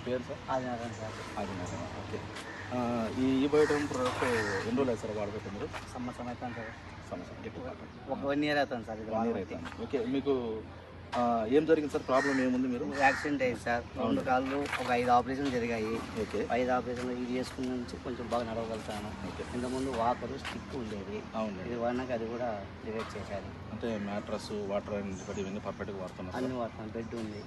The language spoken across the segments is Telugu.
పేరు sir? Adinarayana sir. Adinarayana. Okay. ఈ బయోటోన్ ప్రోడక్ట్ ఎన్ని రోజులు సార్ వాడబట్టి మీరు? సంవత్సరం అవుతాను సార్. సంవత్సరం ఒక 1 year అవుతాను సార్. ఇది 1 year అవుతాను. ఓకే. మీకు ఏం జరిగింది సార్? ప్రాబ్లం ఏముంది? మీరు యాక్సిడెంట్ అయ్యింది సార్. 2 కాళ్ళు ఒక 5 ఆపరేషన్లు జరిగాయి. ఓకే. 5 ఆపరేషన్లు ఇది చేసుకున్న నుంచి కొంచెం బాగా నడవగలుగుతాను. ఇంతకుముందు వాకరు స్టిక్ ఉండేది. అవును. ఇది వాడినాక అది కూడా డివైడ్ చేశారు. అంటే మ్యాట్రస్, వాటర్ అండ్ ఇవన్నీ పర్ఫెక్ట్గా వాడుతున్నాను. అన్ని వాడుతాను. బెడ్ ఉంది.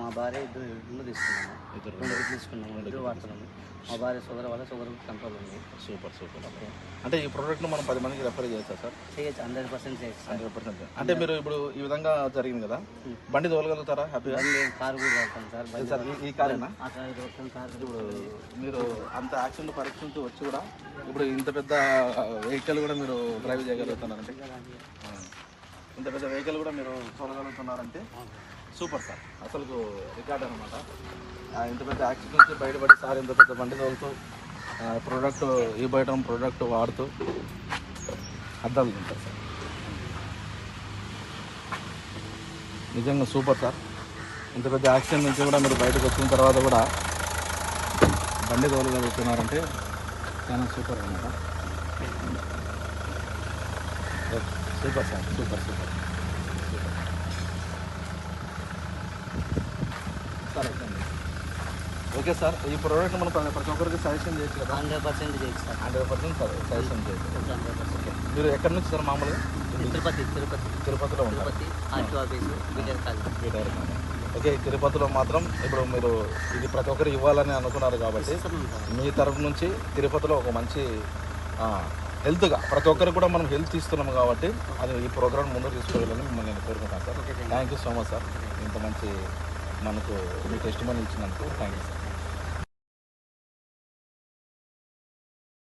మా భార్య ఇద్దరు తీసుకున్నాము. 2 తీసుకున్నాము. 2 వాడుతున్నాము. మా భార్య షుగర్ వల్ల షుగర్ కంట్రోల్ ఉంది. Super super. ఓకే. అంటే ఈ ప్రోడక్ట్ను మనం 10 మందికి రెఫర్ చేయొచ్చా సార్? చేయొచ్చు. 100% చేయొచ్చు. 100%. అంటే మీరు ఇప్పుడు ఈ విధంగా జరిగింది కదా, బండి తోలగలుగుతారా హ్యాపీగా? కారు కూడా వెళ్తాను సార్. సార్ ఈ కారేనా? కారు. ఇప్పుడు మీరు అంత యాక్సిడెంట్ పరీక్షించి వచ్చి కూడా ఇప్పుడు ఇంత పెద్ద వెహికల్ కూడా మీరు డ్రైవ్ చేయగలుగుతున్నారంటే, ఇంత పెద్ద వెహికల్ కూడా మీరు తోలగలుగుతున్నారంటే సూపర్ సార్. అసలు రికార్డ్ అనమాట. ఇంత పెద్ద యాక్సిడెంట్ నుంచి బయటపడి సార్ ఇంత పెద్ద బండి తోలుతూ ప్రోడక్ట్ ఈ బయోటోన్ ప్రోడక్ట్ వాడుతూ అద్దాలు తింటారు సార్. నిజంగా సూపర్ సార్. ఇంత పెద్ద యాక్సిడెంట్ నుంచి కూడా మీరు బయటకు వచ్చిన తర్వాత కూడా బండి తోలగలుగుతున్నారంటే చాలా సూపర్ అనమాట. Super sir. Super super sir. Okay sir. ఈ ప్రోడక్ట్ మనం ప్రతి ఒక్కరికి సజెషన్ చేయొచ్చు కదా? 100% చేయొచ్చు సార్. 100% సజెషన్ చేయొచ్చు. 100%. మీరు ఎక్కడి నుంచి సార్ మామూలుగా? తిరుపతిలో ఉంటారు. ఆర్టీ ఆఫీసు బీటర్ కాలనీ. ఓకే. తిరుపతిలో మాత్రం ఇప్పుడు మీరు ఇది ప్రతి ఒక్కరు ఇవ్వాలని అనుకున్నారు కాబట్టి మీ తరఫు నుంచి తిరుపతిలో ఒక మంచి హెల్త్గా ప్రతి ఒక్కరికి కూడా మనం హెల్త్ ఇస్తున్నాము కాబట్టి అది ఈ ప్రోగ్రామ్ ముందుకు తీసుకెళ్ళాలని మిమ్మల్ని నేను కోరుకుంటాను sir. Thank you so much sir. ఇంత మంచి మనకు మీ టెస్ట్ మనీ ఇచ్చినందుకు థ్యాంక్ యూ సార్.